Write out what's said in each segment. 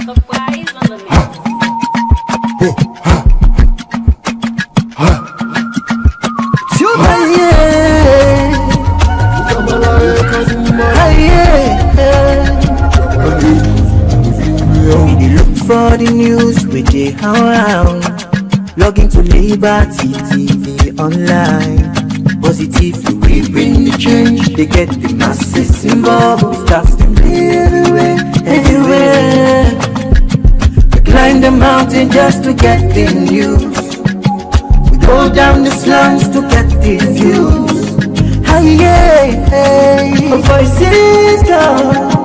Supplies on the mix. For the news we dey around, log into Liberty TV online. Positively we bring the change, they get the masses involved. Staff them everywhere, everywhere. We climb the mountain just to get the news. We go down the slums to get the views. Hey, hey, hey. Voices come.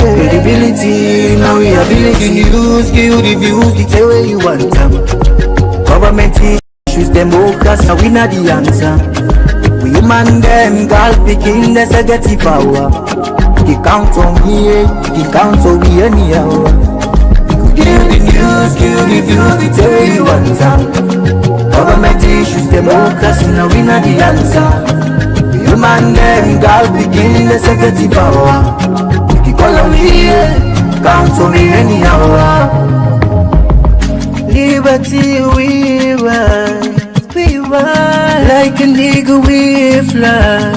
Credibility, now we ability. News, give the views, the tell where you want them. Government issues, democracy, now we not the answer. We human them, girl picking, there's a get power. The count on here, the count on we anyhow. Give the news, give the views, the tell where you want them. Government issues, democracy, now we not the answer. Human them, girl begin the security power. You call on me, count on me anyhow. Liberty we ride, like an eagle we fly.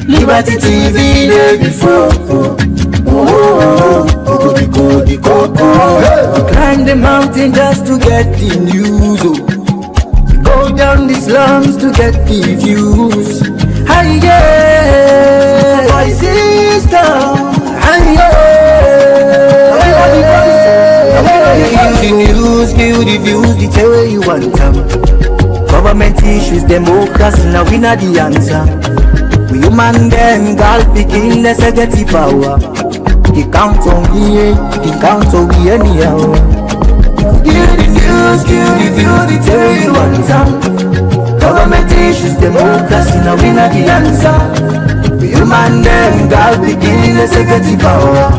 Liberty TV day before. Climb the mountain just to get the news. Go down the slums to get the views. Hey, yeah, voices down. Hey, yeah, the news, give the views, the tell where you want them. Government issues, democracy, now we not the answer. We human them, girl picking, let's get the power. The count on here, the count on we anyhow. Give the news, give the view, the tell you want some. Government issues, democracy, now we not the answer. We human them, God begin, let's get the power.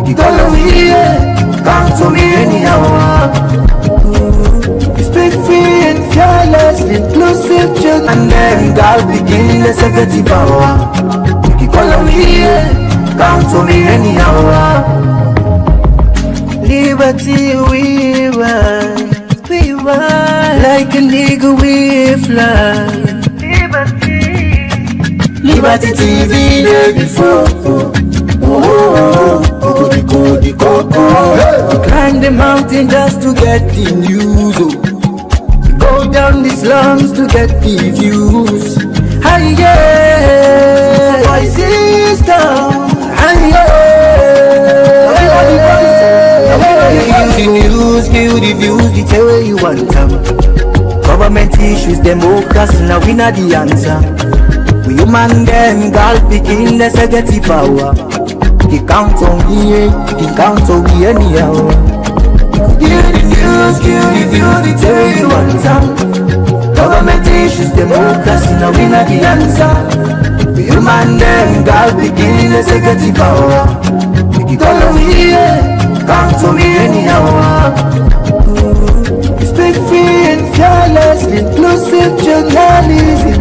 We call on me, come to me anyhow. We speak free and fearless, inclusive children. And then God begin, let's get the power. We call on me, come to me anyhow. Liberty we ride, like an eagle we fly. Liberty TV day before. Climb the mountain just to get the news. Go down the slums to get the views. Hey, yeah, voices down. Hey, yeah, the news, give the views, the tell where you want them. Government issues, democracy, now we not the answer. We human them, girl picking, let's get the power. The count on here, the count on we anyhow. Give the news, give the views, the tell where you want them. Government issues, democracy, now we not the answer. We human them, girl picking, let's get the power. The call on here. Come to me anyhow. We speak free and fearless, inclusive journalism.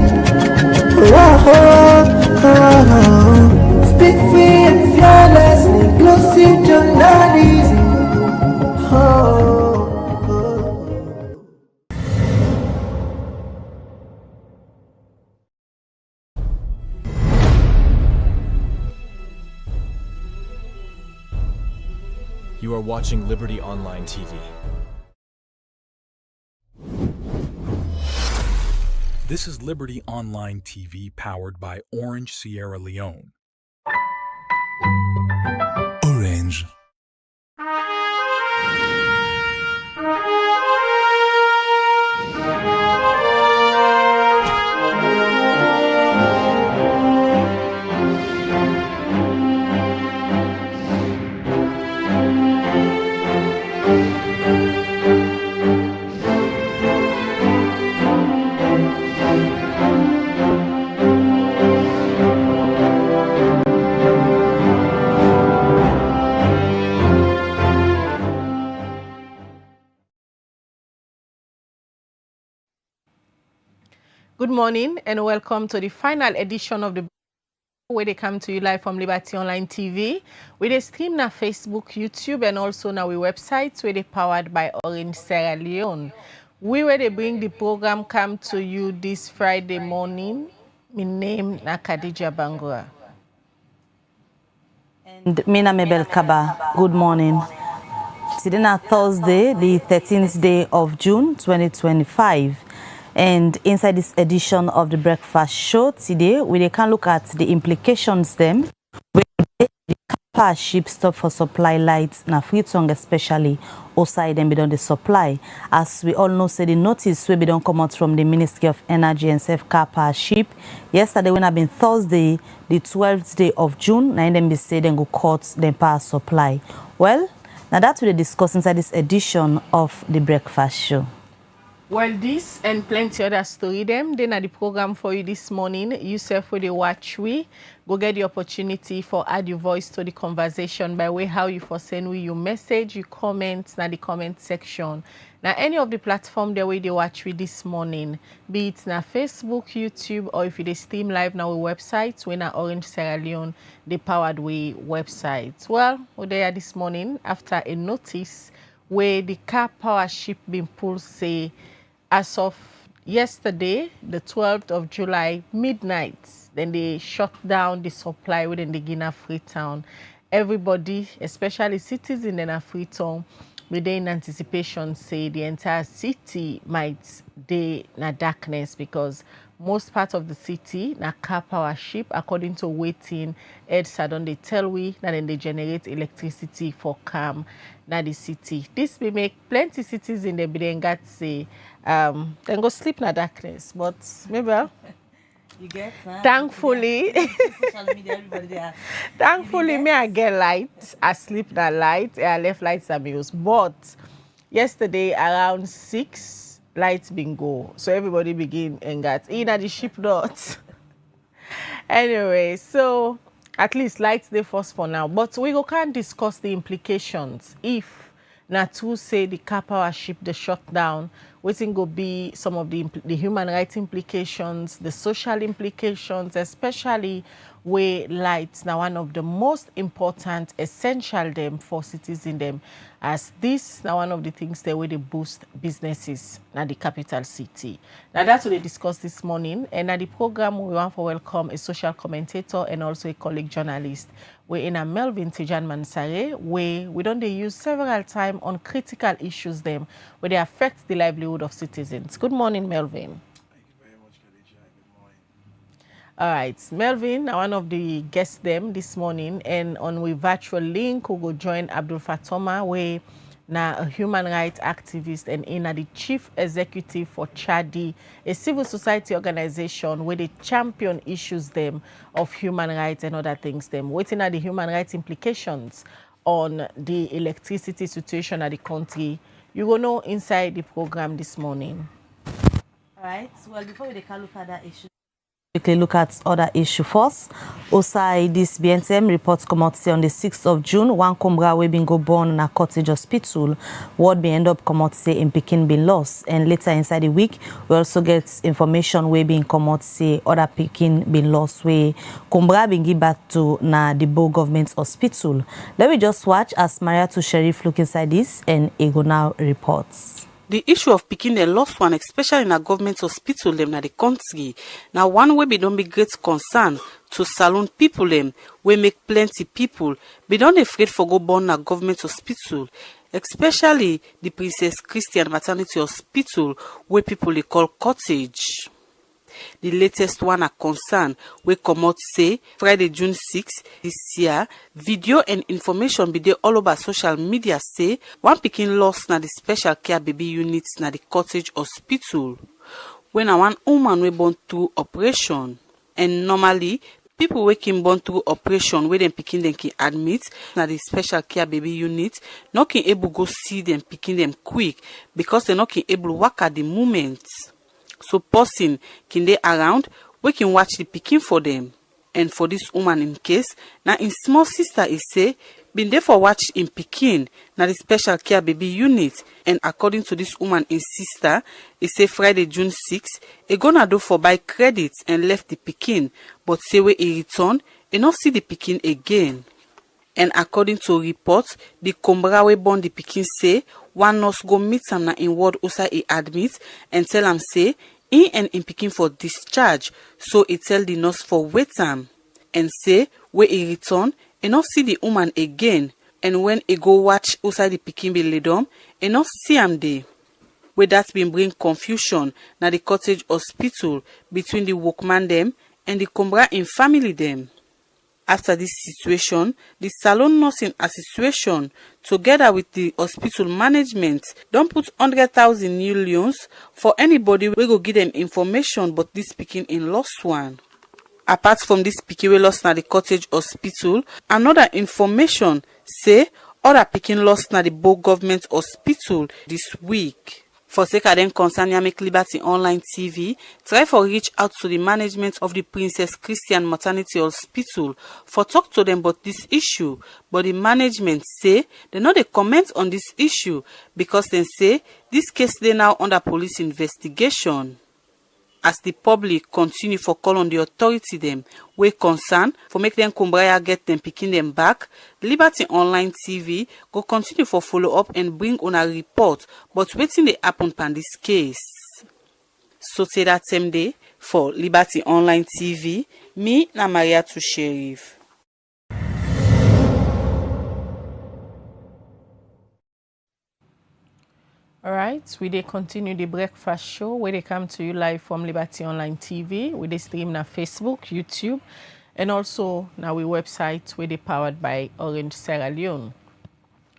Speak free and fearless, inclusive journalism. You are watching Liberty Online TV. This is Liberty Online TV powered by Orange, Sierra Leone. Orange. Good morning and welcome to the final edition of the Where they come to you live from Liberty Online TV. We they stream na Facebook, YouTube, and also na we websites where they powered by Orange Sierra Leone. We where they bring the program come to you this Friday morning. My name na Khadija Bangura. And Mina Mebel Kaba, good morning. Today na Thursday, the 13th day of June 2025. And inside this edition of the breakfast show today, we can look at the implications them when the Powership stop for supply lights na Freetown, especially outside them be done the supply. As we all know, say the notice will be done come out from the Ministry of Energy and Safe Karpowership. Yesterday when have been Thursday, the 12th day of June, now them be say then go cut the power supply. Well, now that we'll discuss inside this edition of the breakfast show. Well, this and plenty other story them, then at the program for you this morning. You self for the watch we go get the opportunity for add your voice to the conversation by way how you for send we your message, your comments na the comment section. Now any of the platform the way they watch we this morning, be it na Facebook, YouTube, or if they stream live now our website, we na Orange Sierra Leone, the powered way website. Well, we're there this morning after a notice where the Karpowership been pulled say as of yesterday, the 12th of July, midnight, then they shut down the supply within the Guinea Freetown. Everybody, especially citizens in Freetown, within anticipation, say the entire city might be in darkness because most part of the city na Karpowership, according to waiting, EDSA don't they tell we that then they generate electricity for calm na the city. This will make plenty cities in the Bidengat say then go sleep in darkness, but maybe You get, thankfully social media, everybody there. thankfully me I get light, I sleep that light, I left lights are used. But yesterday around 6 lights been go, so everybody begin and got in at the ship not. Anyway, so at least lights they first for now, but we can't discuss the implications if not to say the Karpowership the shutdown. Waiting go be some of the human rights implications, the social implications, especially where lights now one of the most important essential them for citizens them, as this now one of the things that way they boost businesses na the capital city. Now that's what they discussed this morning, and at the program we want to welcome a social commentator and also a colleague journalist. We're in a Melvin Tijan Mansare, where we don't they use several times on critical issues them where they affect the livelihood of citizens. Good morning, Melvin. Thank you very much, Khadija. Good morning. All right, Melvin, one of the guests them this morning, and on we virtual link who go join Abdul Fatoma, where now a human rights activist and in the chief executive for Chadi, a civil society organization where they champion issues them of human rights and other things them, waiting at the human rights implications on the electricity situation at the country. You will know inside the program this morning. All right, well, before we can look at that issue, quickly look at other issue first. Osai this BNTM reports come out say on the 6th of June, one Combra we been go born in a cottage hospital. What be end up come out say in Pekin been lost. And later inside the week, we also get information we been come out say other Pekin been lost where Combra been give back to na the Bo government hospital. Let me just watch as Maria to Sheriff look inside this and Ego now reports. The issue of picking a lost one, especially in a government hospital them na the country, now one way be don't be great concern to saloon people them, we make plenty people be don't afraid for go born a government hospital, especially the Princess Christian Maternity Hospital where people they call cottage. The latest one a concern we come out say Friday June 6 this year, video and information be there all over social media say one picking lost na the special care baby units na the cottage hospital when a one woman we born through operation, and normally people waking born through operation where them picking them can admit na the special care baby unit not can able go see them picking them quick because they not can able work at the moment. So person can they around, we can watch the picking for them. And for this woman in case, now in small sister is say, been there for watch in picking, now the special care baby unit. And according to this woman in sister, it say Friday June 6, gonna do for buy credits and left the picking, but say we return, e no see the pikin again. And according to reports, the Kombra wey born the pikin say one nurse go meet am na in ward outside he admit and tell am say he and him pikin for discharge, so he tell the nurse for wait am and say when he return, he no see the woman again, and when he go watch outside the pikin be lay down, he no see am there. Where that been bring confusion na the cottage hospital between the workman them and the Kombra in family them. After this situation, the Salon Nursing Association, together with the hospital management, don't put 100,000 new loans for anybody we go give them information but this pikin in lost one. Apart from this pikin we lost na the cottage hospital, another information say other pikin lost na the Bo government hospital this week. For sake of them concern make Liberty Online TV, try for reach out to the management of the Princess Christian Maternity Hospital for talk to them about this issue. But the management say they no dey comment on this issue because they say this case they now under police investigation. As the public continue for call on the authority them, we concern for make them Kumbraya get them picking them back, Liberty Online TV go continue for follow up and bring on a report, but waiting they happen on this case. So say that same day for Liberty Online TV, me na Maria to Sheriff. All right, we dey continue the breakfast show where they come to you live from Liberty Online TV. We dey stream na Facebook, YouTube, and also na we website where they powered by Orange Sierra Leone.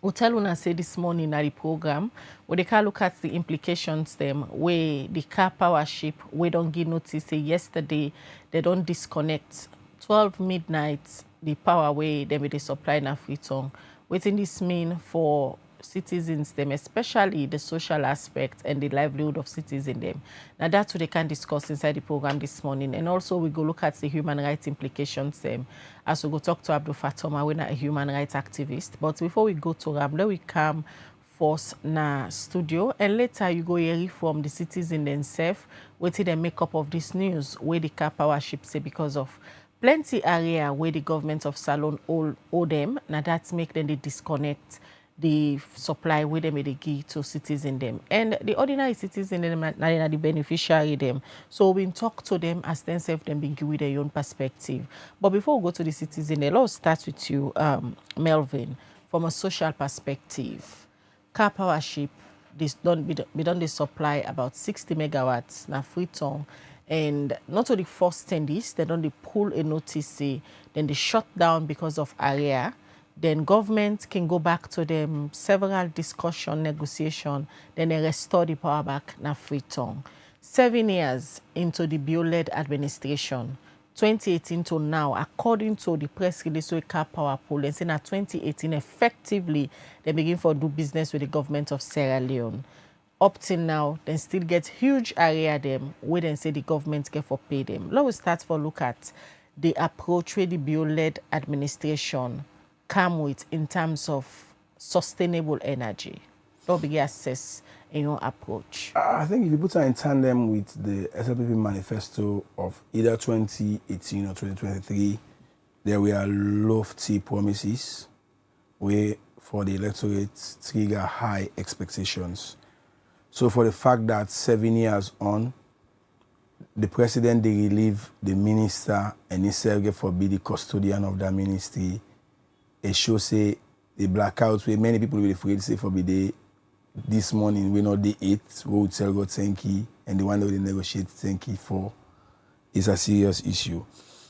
We tell una say this morning na the program where they can look at the implications them where the Karpowership we don't give notice say yesterday they don't disconnect 12 midnight the power way they supply na Freetown. Wetin this mean for citizens them, especially the social aspect and the livelihood of citizens them. Now that's what they can discuss inside the program this morning. And also we go look at the human rights implications them as we go talk to Abdul Fatoma, we're not a human rights activist. But before we go to Ramle, we come first na studio and later you go hear from the citizens themselves waiting the makeup of this news where the Karpowership say because of plenty area where the government of Salon owe them. Now that's make them they disconnect the supply where they may give to citizens them, and the ordinary citizen them are the beneficiary them. So we talk to them as themselves them being with their own perspective. But before we go to the citizen, let's start with you, Melvin, from a social perspective. Karpowership this done the supply about 60 megawatts na Freetown, and not only first 10 this, they don't pull a notice say then they shut down because of area. Then government can go back to them several discussion, negotiation, then they restore the power back na Freetown. 7 years into the bio-led administration, 2018 to now, according to the press release with Karpower poll, they say that 2018 effectively they begin for do business with the government of Sierra Leone. Up till now, they still get huge area them where they say the government get for pay them. Let us start for look at the approach with the bio-led administration come with in terms of sustainable energy. Don't be assess in your approach. I think if you put it in tandem with the SLPP manifesto of either 2018 or 2023, there were lofty promises where for the electorate trigger high expectations. So for the fact that 7 years on, the president they relieve the minister and himself get for be the custodian of that ministry, it shows say the blackouts where many people will be afraid to say for the this morning we know the 8 we would tell God thank you, and the one that we negotiate thank you for is a serious issue.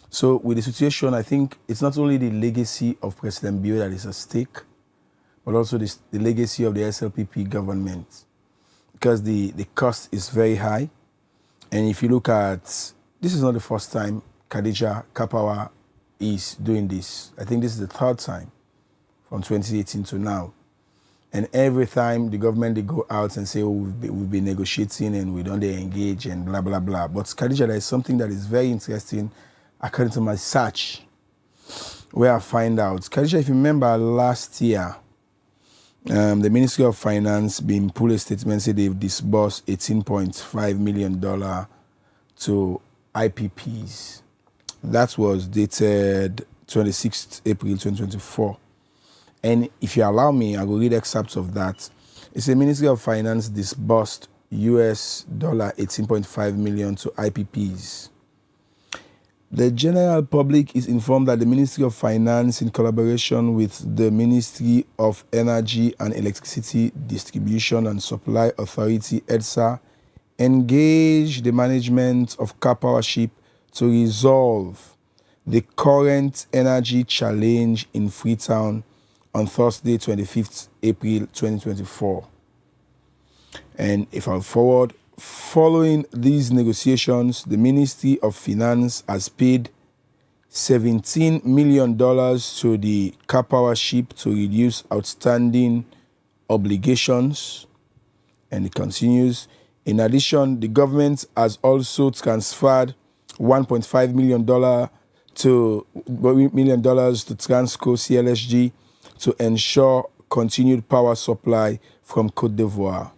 So with the situation, I think it's not only the legacy of President Bio that is at stake, but also the legacy of the SLPP government, because the cost is very high. And if you look at, this is not the first time Khadija Karpower is doing this. I think this is the 3rd time from 2018 to now. And every time the government, they go out and say, oh, we've been negotiating and we don't engage and blah, blah, blah. But Khadija, there is something that is very interesting according to my search, where I find out. Khadija, if you remember last year, the Ministry of Finance been pull a statement, say they've disbursed $18.5 million to IPPs. That was dated 26th April 2024. And if you allow me, I will read excerpts of that. It's the Ministry of Finance disbursed US $18.5 million to IPPs. The general public is informed that the Ministry of Finance, in collaboration with the Ministry of Energy and Electricity Distribution and Supply Authority, EDSA, engaged the management of Karpowership to resolve the current energy challenge in Freetown on Thursday, 25th April 2024. And if I forward, following these negotiations, the Ministry of Finance has paid $17 million to the Karpowership to reduce outstanding obligations. And it continues. In addition, the government has also transferred $1.5 million to Transco CLSG to ensure continued power supply from Côte d'Ivoire.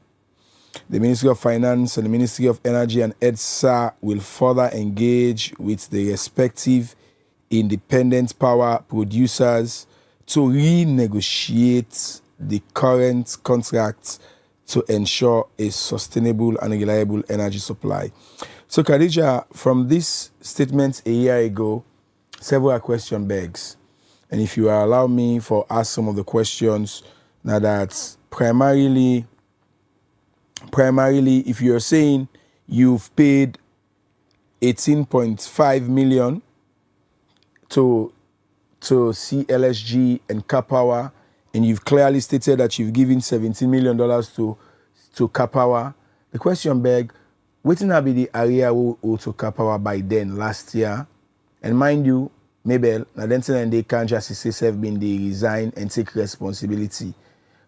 The Ministry of Finance and the Ministry of Energy and EDSA will further engage with the respective independent power producers to renegotiate the current contracts to ensure a sustainable and reliable energy supply. So, Khadija, from this statement a year ago, several questions begs. And if you allow me for ask some of the questions, now that primarily, if you're saying you've paid 18.5 million to CLSG and Karpower, and you've clearly stated that you've given $17 million to Karpower, the question beg, waiting to be the area to Karpower by then last year, and mind you, Mabel, now then they can't just say self been they resign and take responsibility.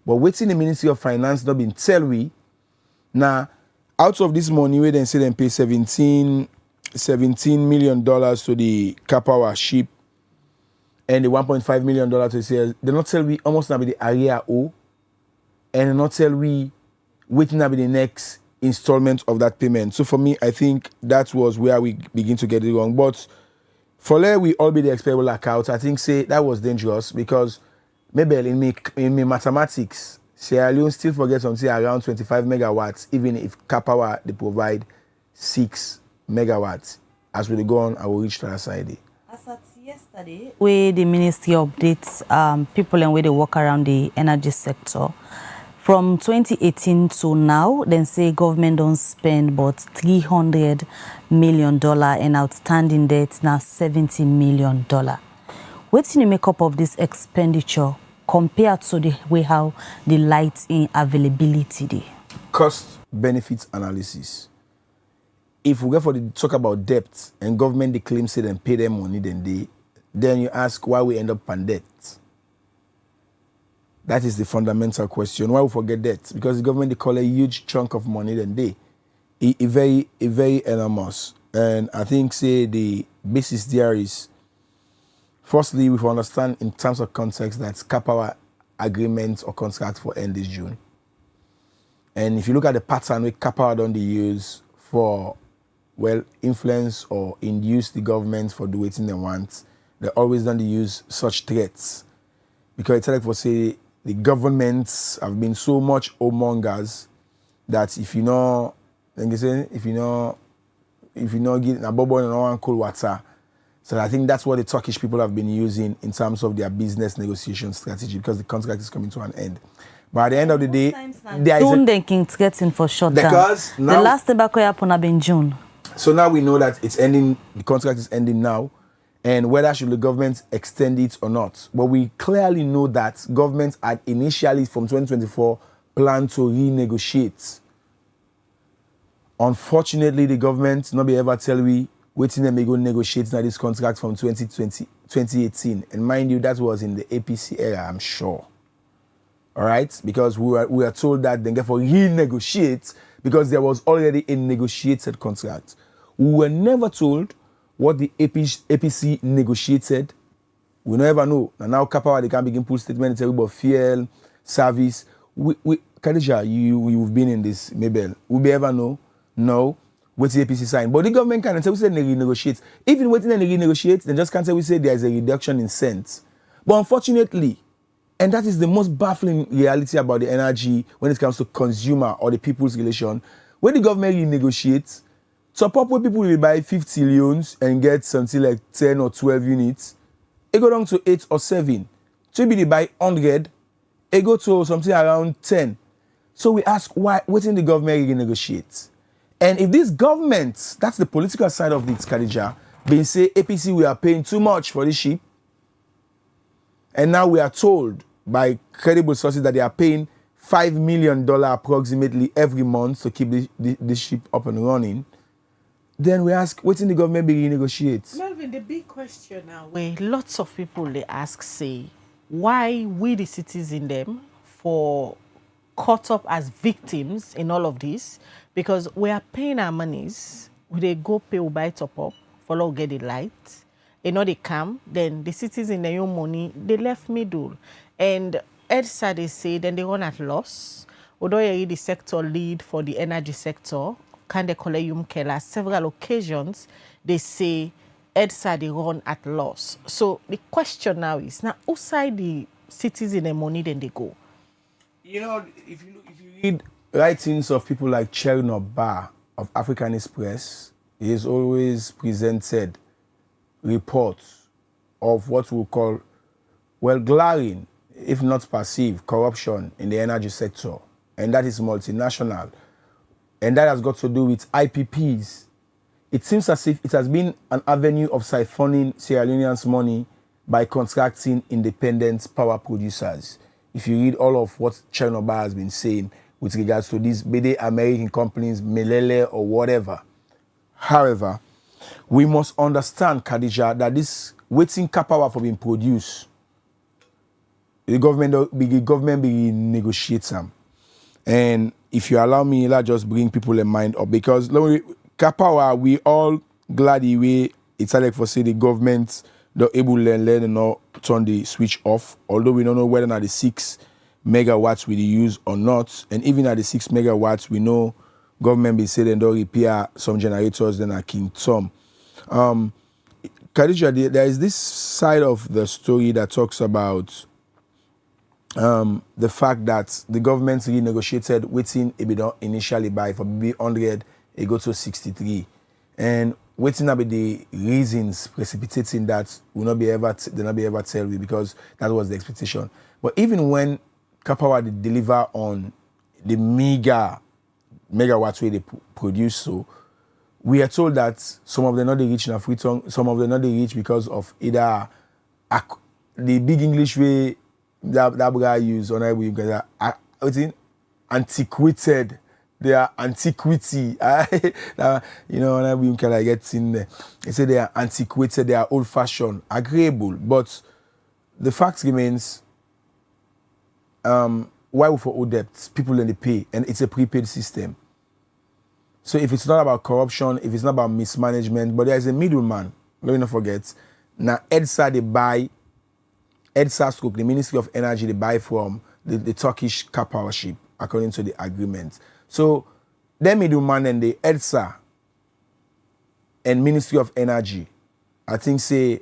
But waiting the Ministry of Finance not been tell we now out of this money we then say them pay $17 million to the Karpowership and the $1.5 million to say they not tell we almost now be the area O and not tell we waiting to be the next installment of that payment. So for me, I think that was where we begin to get it wrong. But for there we all be the expectable account, I think say that was dangerous because maybe in me mathematics, Sierra Leone still forgets something around 25 megawatts, even if Karpower they provide 6 megawatts. As we go on, I will reach to that side. As at yesterday, where the ministry updates people and where they work around the energy sector. From 2018 to now, then say government don't spend but $300 million and outstanding debt now $70 million. What's in the makeup of this expenditure compared to the way how the light in availability day? Cost benefits analysis. If we go for the talk about debt and government they claim say them pay them money then you ask why we end up on debt. That is the fundamental question. Why we forget debt? Because the government they call a huge chunk of money a very enormous. And I think say the basis there is firstly we understand in terms of context that Karpower agreement or contract for end this June. And if you look at the pattern we Karpower don't use for influence or induce the government for doing what they want, they always don't use such threats. Because it's like for say the governments have been so much amongers that if you know get a bubble and no one cold water. So I think that's what the Turkish people have been using in terms of their business negotiation strategy because the contract is coming to an end. But at the end of the day, there is getting for short term. Because now, the last tobacco happened in June. So now we know that it's ending. The contract is ending now. And whether should the government extend it or not. But we clearly know that government had initially from 2024 planned to renegotiate. Unfortunately, the government not be ever tell we waiting them go negotiate now this contract from 2018. And mind you, that was in the APC era, I'm sure. All right? Because we were told that then therefore renegotiate because there was already a negotiated contract. We were never told what the APC negotiated. We never know. And now Karpower they can begin pull statement and tell about fuel, service. Khadija, you've been in this, Mabel. Will we ever know? No. what the APC sign. But the government can say we say they renegotiate. Even when they renegotiate, they just can't say we say there is a reduction in cents. But unfortunately, and that is the most baffling reality about the energy when it comes to consumer or the people's relation, when the government renegotiates, top up where people will buy 50 loans and get something like 10 or 12 units, it go down to 8 or 7. So maybe they buy 100, it go to something around 10. So we ask why, what in the government renegotiate? And if this government, that's the political side of this, Khadija, being say APC we are paying too much for this ship, and now we are told by credible sources that they are paying $5 million approximately every month to keep this ship up and running, then we ask, what in the government be renegotiate? Melvin, the big question now, where lots of people they ask, say, why we the citizens them for caught up as victims in all of this? Because we are paying our monies, they go pay or buy top up, follow get the light, you know they come, then the citizens their own money, they left middle. And EDSA they say then they run at loss. Although you the sector lead for the energy sector, can they collect Kela several occasions, they say EDSA they run at loss. So the question now is now outside the citizen the money then they go. You know, if you read writings of people like Cherno Bar of Africanist Press, he has always presented reports of what we call, well, glaring, if not perceived, corruption in the energy sector. And that is multinational. And that has got to do with IPPs. It seems as if it has been an avenue of siphoning Sierra Leoneans' money by contracting independent power producers. If you read all of what Chernobyl has been saying with regards to these big American companies, Melele or whatever. However, we must understand, Khadija, that this waiting power for being produced, the government be negotiate some. And if you allow me, let's just bring people in mind up, because Kapawa, we all glad we it's like for say the government they're able to learn and not turn the switch off, although we don't know whether or not the 6 megawatts we use or not. And even at the 6 megawatts, we know government be saying they'll repair some generators, then a king some. Khadija, there is this side of the story that talks about the fact that the government renegotiated waiting it be done initially by for maybe 100, it go to 63. And waiting about the reasons precipitating that will not be ever tell you, because that was the expectation. But even when Kapawa deliver on the megawatts where they produce, so we are told that some of them not they reach in a Freetown, some of them not they reach because of either the big English way that guy use on every because antiquated. They are antiquity. You know, when we can get in there. They say they are antiquated, they are old-fashioned, agreeable. But the fact remains, why we for old debts? People in the pay, and it's a prepaid system. So if it's not about corruption, if it's not about mismanagement, but there is a middleman, let me not forget. Now, EDSA stroke, the Ministry of Energy, they buy from the Turkish Karpowership, according to the agreement. So, the middleman and the EDSA and Ministry of Energy, I think say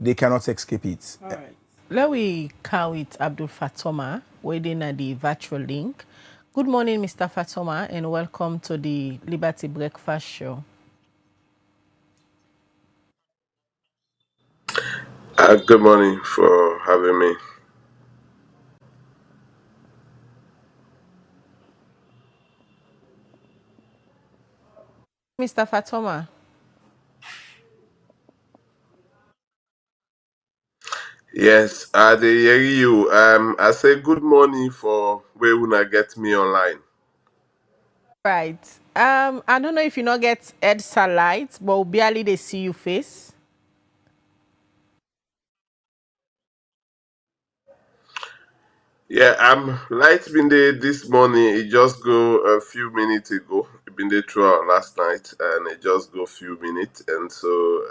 they cannot escape it. All right. Let we call it Abdul Fatoma, waiting at the virtual link. Good morning, Mr. Fatoma, and welcome to the Liberty Breakfast Show. Good morning for having me. Mr. Fatoma. Yes, I hear you. I say good morning for where una get me online. Right. I don't know if you not get EDSA lights, but barely they see you face. Yeah, light been there this morning. It just go a few minutes ago. It been there throughout last night, and it just go a few minutes, and so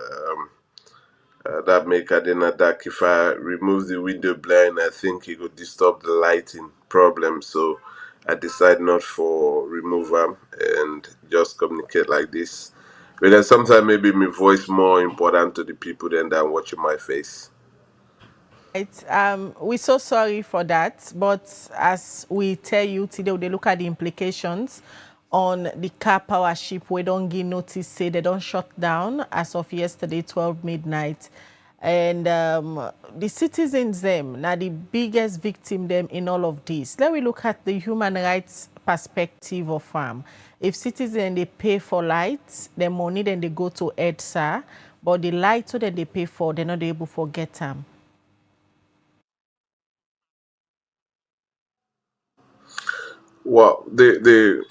that make Adena dark. If I remove the window blind, I think it would disturb the lighting problem. So I decide not for remove them and just communicate like this. Because sometimes maybe my voice more important to the people than watching my face. Right. We're so sorry for that, but as we tell you today, they look at the implications on the Karpowership. We don't give notice, say they don't shut down as of yesterday, 12 midnight. And the citizens, them, now the biggest victim, them in all of this. Let me look at the human rights perspective of farm. If citizens, they pay for lights, the money, then they go to EDSA, but the lights that they pay for, they're not able to get them. Well, the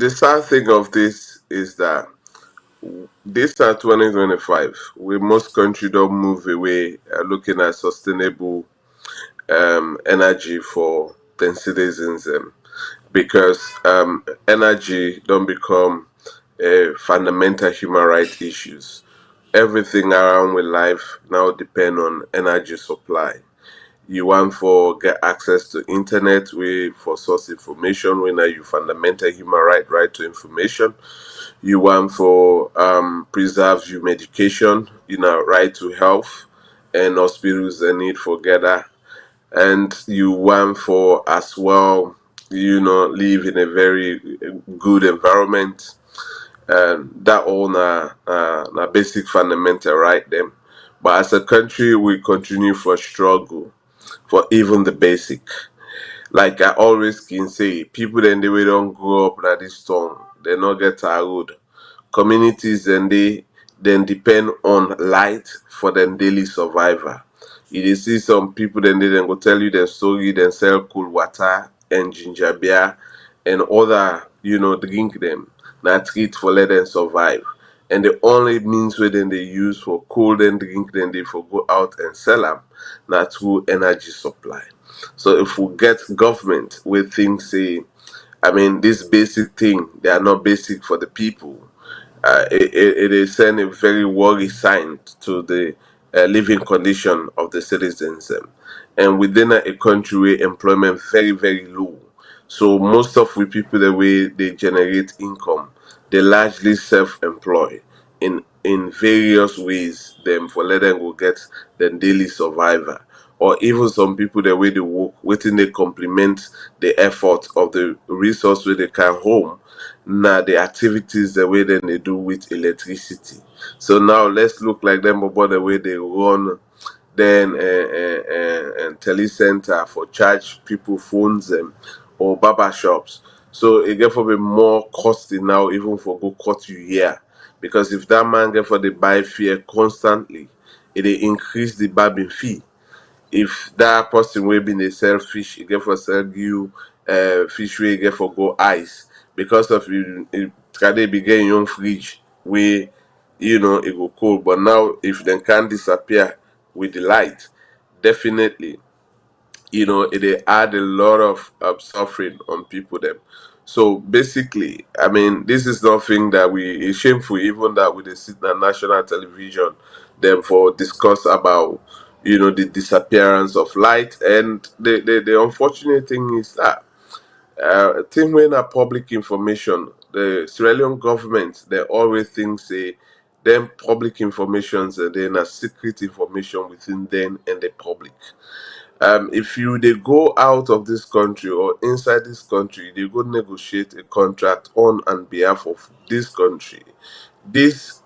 sad thing of this is that this are 2025. We most country don't move away looking at sustainable energy for the citizens because energy don't become fundamental human rights issues. Everything around with life now depend on energy supply. You want for get access to internet way for source information when you fundamental human right to information. You want for preserve your medication, right to health and hospitals the need for gather. And you want for as well, live in a very good environment. And that all na basic fundamental right them. But as a country, we continue for struggle for even the basic. Like I always can say, people then they don't grow up at this town, they not get road. Communities and they then depend on light for their daily survival. You dey see some people they then go tell you their story, then sell cool water and ginger beer and other, drink them. Now treat for let them survive. And the only means where then they use for cold and drink, then they for go out and sell them, not through energy supply. So if we get government with things say, I mean, this basic thing, they are not basic for the people. It is send a very worry sign to the living condition of the citizens. And within a country where employment very, very low. So most of the people, the way they generate income, they largely self-employed in various ways them for let them go get the daily survivor. Or even some people the way they work, waiting they complement the effort of the resource where they can home. Now the activities the way then they do with electricity. So now let's look like them about the way they run then and telecenter for charge people phones or barber shops. So it get for be more costly now even for go cut you here. Because if that man get for the buy fee constantly, it dey increase the barbing fee. If that person will be the sell fish, it get for sell you fish wey get for go ice because of it can they be getting your own fridge where it go cold. But now if they can disappear with the light, definitely it dey add a lot of suffering on people them. So basically, I mean, this is nothing that it's shameful even that we dey sit on national television them for discuss about the disappearance of light. And the unfortunate thing is that thing when a public information, the Sierra Leone government they always think say them public informations and then a secret information within them and the public. If you they go out of this country or inside this country, they go negotiate a contract on and behalf of this country. This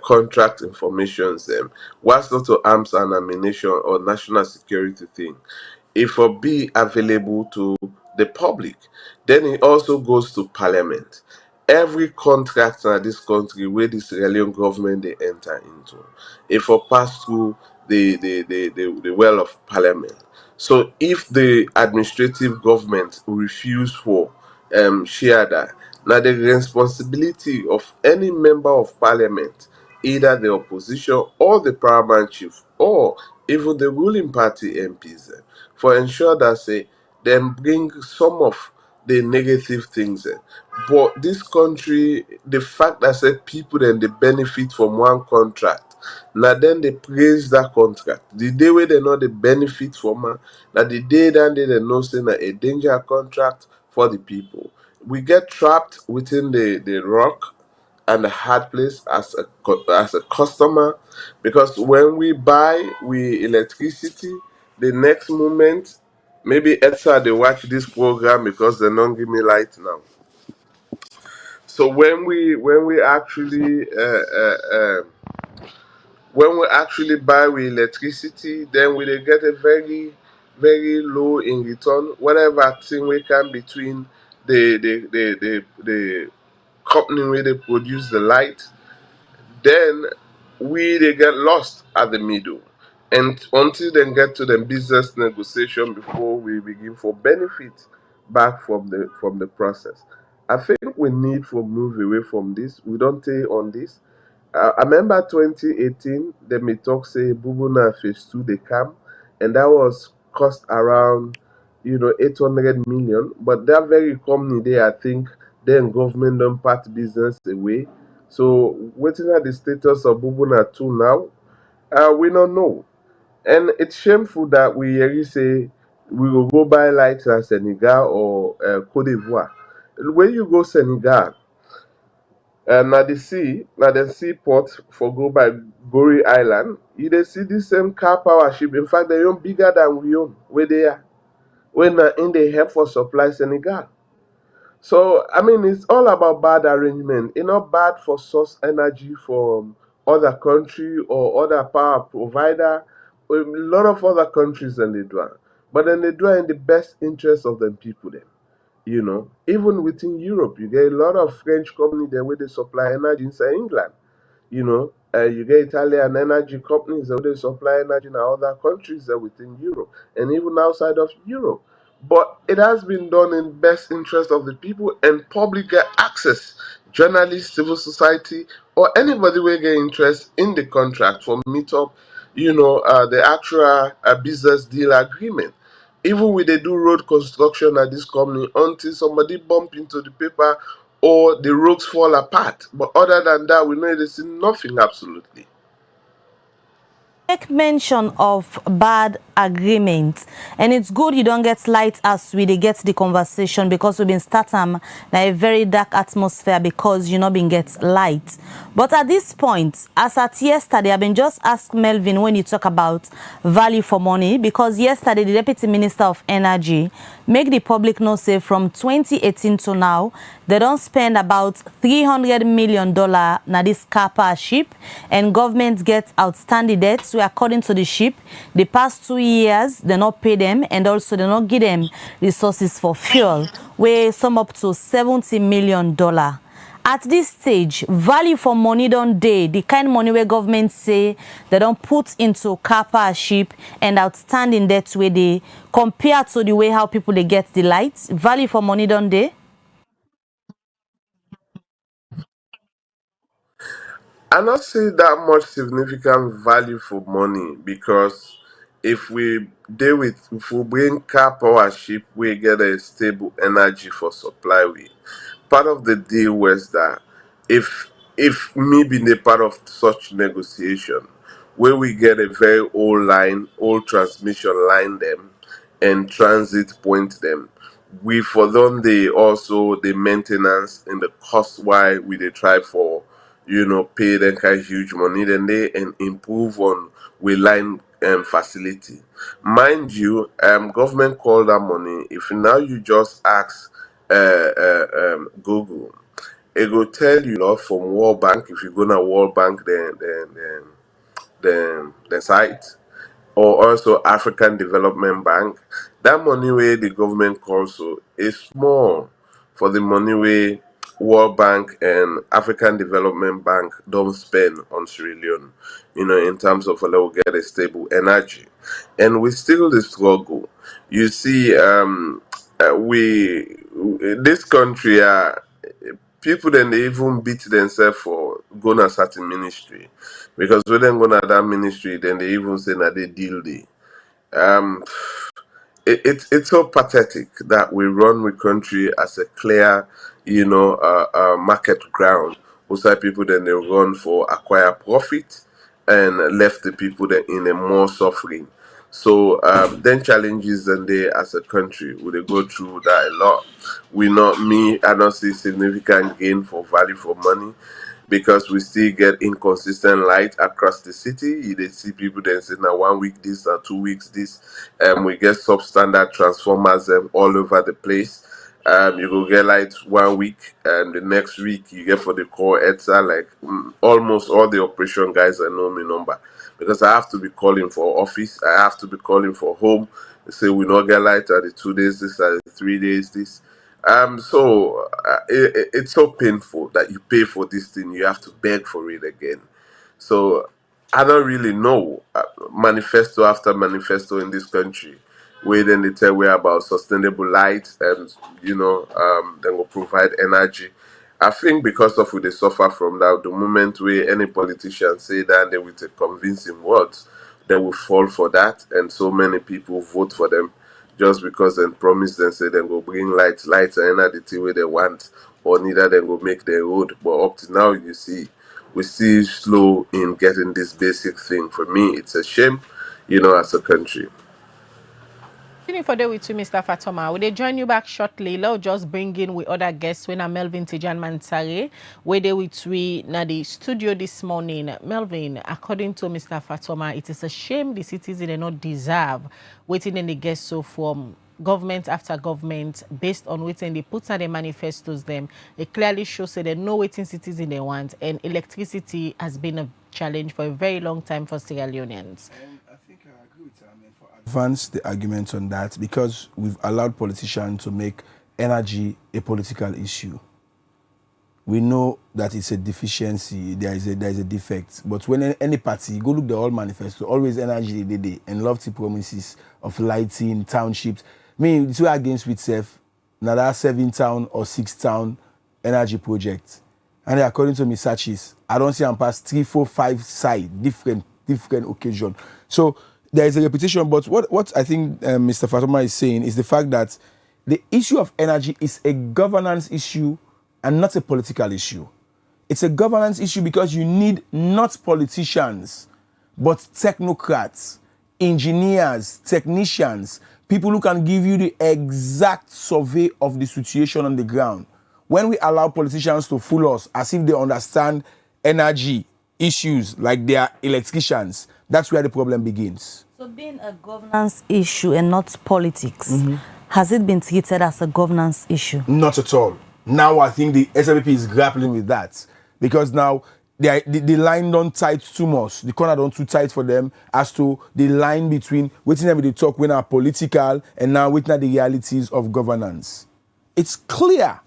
contract information them was not to arms and ammunition or national security thing. If it be available to the public, then it also goes to parliament. Every contract in this country where the Sierra Leone government they enter into, if it pass through the well of parliament. So if the administrative government refuse for share that, now the responsibility of any member of parliament, either the opposition or the paramount chief or even the ruling party MPs, for ensure that say them bring some of the negative things. But this country, the fact that said people then they benefit from one contract, now then they praise that contract. The day where they know the benefit from it, now the day then they know say na a danger contract for the people. we get trapped within the rock and the hard place as a customer, because when we buy we electricity, the next moment maybe ETSA they watch this program because they don't give me light now. So when we actually buy with electricity, then we dey get a very very low in return. Whatever thing we can between the company where they produce the light, then we they get lost at the middle. And until they get to the business negotiation before we begin for benefit back from the process. I think we need to move away from this. We don't take on this. I remember 2018, they may talk say Bubuna phase 2 they come, and that was cost around 800 million. But that very company there, I think then government don't part business away. So waiting at the status of Bubuna 2 now, we don't know. And it's shameful that we really say we will go buy lights in Senegal or Cote d'Ivoire. When you go Senegal, na the seaport for go by Gorée Island, you dey see this same car power ship. In fact, they own bigger than we own, where they are. When in the help for supply Senegal. So I mean it's all about bad arrangement. It's not bad for source energy from other country or other power provider. A lot of other countries than they do am. But then they do it in the best interest of the people then. Even within Europe, you get a lot of French company there where they supply energy inside England. You get Italian energy companies that they supply energy in other countries that within Europe and even outside of Europe. But it has been done in best interest of the people and public get access. Journalists, civil society, or anybody will get interest in the contract for meet up, the actual business deal agreement. Even when they do road construction at this company, until somebody bump into the paper or the roads fall apart. But other than that, we know they see nothing absolutely. Make mention of bad agreements, and it's good you don't get light as we dey get the conversation, because we've been starting a very dark atmosphere because you not been get light. But at this point, as at yesterday, I've been just asked Melvin when you talk about value for money, because yesterday the Deputy Minister of Energy make the public know say from 2018 to now they don't spend about $300 million na this Karpowership, and government get outstanding debts. So according to the ship, the past 2 years they not pay them, and also they not give them resources for fuel, where sum up to $70 million. At this stage, value for money don't dey, the kind of money where government say they don't put into Karpowership and outstanding debts where they compare to the way how people they get the lights. Value for money don't dey. I not see that much significant value for money, because if we bring car power ship, we get a stable energy for supply. We part of the deal was that if me being a part of such negotiation, where we get a very old transmission line them and transit point them, we for them they also the maintenance and the cost why we they try for pay them kind of huge money, then they and improve on we line facility. Mind you, government call that money. If now you just ask Google, it will tell you a lot from World Bank. If you go to World Bank, then the site, or also African Development Bank, that money where the government calls so is small for the money where World Bank and African Development Bank don't spend on Sierra Leone, in terms of we'll get a stable energy. And we still the struggle. You see, we this country people then they even beat themselves for going to certain ministry, because when they go to that ministry, then they even say that they deal the um it's so pathetic that we run the country as a clear, market ground. Outside people then they run for acquire profit and left the people then in a more suffering. So then challenges then they as a country would they go through that a lot. I don't see significant gain for value for money because we still get inconsistent light across the city. They see people then say now 1 week this or 2 weeks this. We get substandard transformers all over the place. You go get light 1 week and the next week you get for the core ETSA like almost all the operation guys I know me number because I have to be calling for office, I have to be calling for home. They say we not get light at the 2 days this, at the 3 days this. It's so painful that you pay for this thing, you have to beg for it again. So I don't really know manifesto after manifesto in this country, where then they tell we about sustainable light and then will provide energy. I think because of who they suffer from that, the moment where any politician say that they with a convincing words, they will fall for that, and so many people vote for them just because they promise them say they go bring lights and energy where they want, or neither they go make their road. But up to now, you see, we still slow in getting this basic thing. For me, it's a shame, as a country. For day with you, Mr. Fatoma. Will they join you back shortly? Let's just bring in with other guests when I'm Melvin Tijan Mansare. Where they with we na the studio this morning. Melvin, according to Mr. Fatoma, it is a shame the citizens do not deserve waiting in the guests so from government after government based on waiting they put on the manifestos them. It clearly shows that they know waiting citizens they want, and electricity has been a challenge for a very long time for Sierra Leoneans. Advance the argument on that because we've allowed politicians to make energy a political issue. We know that it's a deficiency, there is a defect. But when any party, go look the whole manifesto, always energy they and lofty promises of lighting, townships. I mean, it's against with self, now that 7-town or 6-town energy project. And according to me, searches, I don't see them past 3, 4, 5 side, different occasion. So there is a repetition, but what I think Mr. Fatoma is saying is the fact that the issue of energy is a governance issue and not a political issue. It's a governance issue because you need not politicians, but technocrats, engineers, technicians, people who can give you the exact survey of the situation on the ground. When we allow politicians to fool us as if they understand energy issues like they are electricians, that's where the problem begins. So being a governance issue and not politics, has it been treated as a governance issue? Not at all. Now I think the SLP is grappling with that because now the line don't tight too much. The corner don't too tight for them as to the line between waiting them with the talk when are political and now waiting at the realities of governance. It's clear.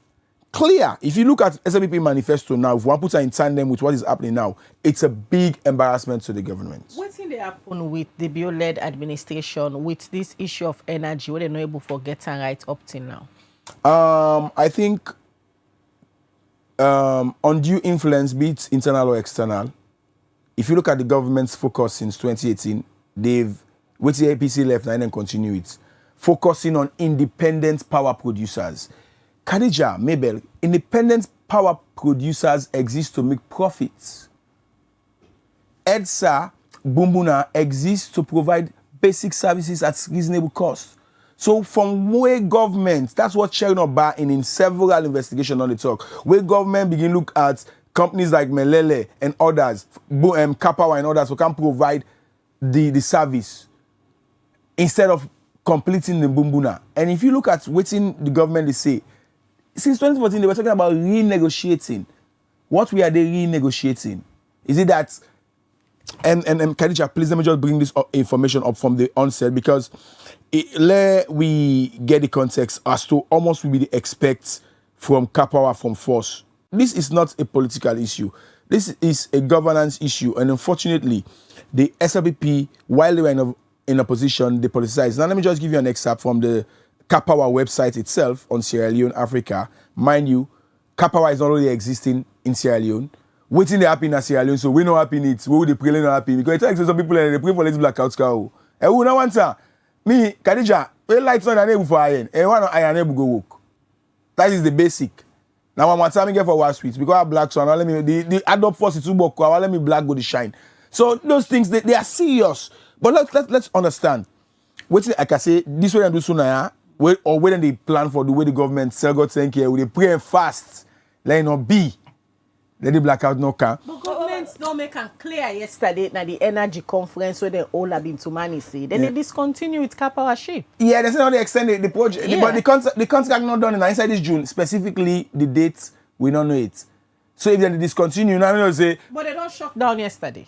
If you look at SLP manifesto now, if one puts it in tandem with what is happening now, it's a big embarrassment to the government. What's in the happen with the bio-led administration with this issue of energy? What they're not able to get right up till now? I think undue influence, be it internal or external. If you look at the government's focus since 2018, they've, with the APC left and then continue it, focusing on independent power producers. Khadija, Mabel, independent power producers exist to make profits. EDSA, Bumbuna exists to provide basic services at reasonable cost. So from where government, that's what Chernobyl in several investigations on the talk, where government begin look at companies like Melele and others, Karpowership and others who can provide the service instead of completing the Bumbuna. And if you look at what the government is saying, since 2014, they were talking about renegotiating. What we are they renegotiating? Is it that, and Khadija, please let me just bring this information up from the onset because let we get the context as to almost we expect from Karpowership from force. This is not a political issue. This is a governance issue. And unfortunately, the SLPP, while they were in opposition, they politicized. Now let me just give you an excerpt from the Karpowership website itself on Sierra Leone, Africa. Mind you, Karpowership is not only existing in Sierra Leone, waiting they happy in Sierra Leone, so we not happy in it. We would pray not happy because it takes some people and they pray for let's blackouts. And who no answer? Me, Khadija, we lights on and able for iron. And one iron able go work. That is the basic. Now one time I get for one sweet because I black so let me the add-up force is too book. Let me black go to shine. So those things they are serious. But let's understand. What I can say this way and do sooner. or when they plan for the way the government sell God thank you, we pray and fast, let it not be. Let the blackout not come. But governments don't make it clear yesterday at the energy conference where they all have been to money say. Then they discontinue with Karpowership. Yeah, they say how they extend the project, but the contract not done inside this June. Specifically, the dates we don't know it. So if they discontinue, now they say. But they don't shut down yesterday.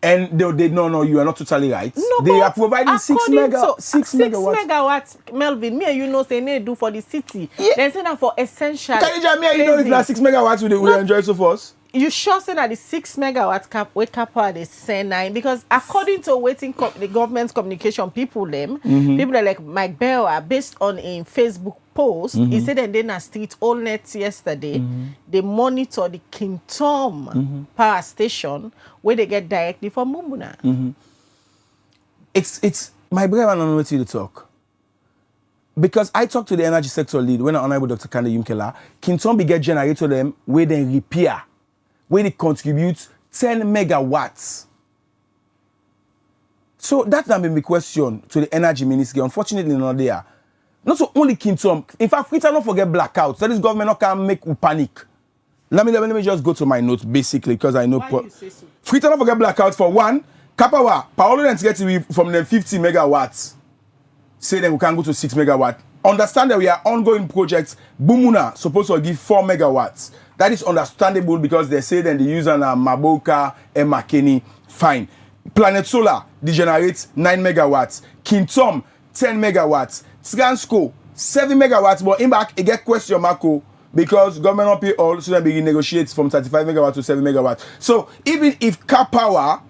And they no, you are not totally right. No, they are providing 6 megawatts. 6 megawatts, Melvin. Me and you know say they do for the city. Yeah. They say that for essential. Can you tell me you know if that 6 megawatts will enjoy so fast? You sure say that the 6 megawatts Karpower they send nine because according to the government's communication people people are like Mike Bell are based on a Facebook post. He said that then a street all net yesterday they monitor the King Tom power station where they get directly from Mumbuna. It's my brother and I know what to talk. Because I talked to the energy sector lead when Honorable Dr. Kande Yumkela, King Tom be get generator them where they repair, where they contribute 10 megawatts. So that may be question to the energy ministry. Unfortunately, not there. Not so only King Tom. In fact, Freetown don't forget blackouts. That is government not can make panic. Let me just go to my notes basically because I know. Why you say so? Freetown don't forget blackouts for one. Kapawa, Paolo then get to from them 50 megawatts. Say then we can go to 6 megawatts. Understand that we are ongoing projects. Bumuna supposed to give 4 megawatts. That is understandable because they say then the user na Maboka and Makeni. Fine. Planet Solar degenerates 9 megawatts. King Tom 10 megawatts. Scansco 7 megawatts. But in back, it get question Marco because government not pay all, so then begin negotiate from 35 megawatts to 7 megawatts. So even if Karpower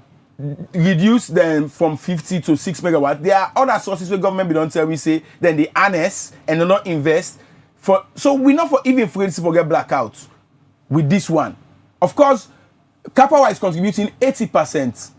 reduce them from 50 to 6 megawatts, there are other sources where government don't tell we say then they harness and do not invest for. So we not for even afraid to forget blackouts with this one. Of course, Karpower is contributing 80%.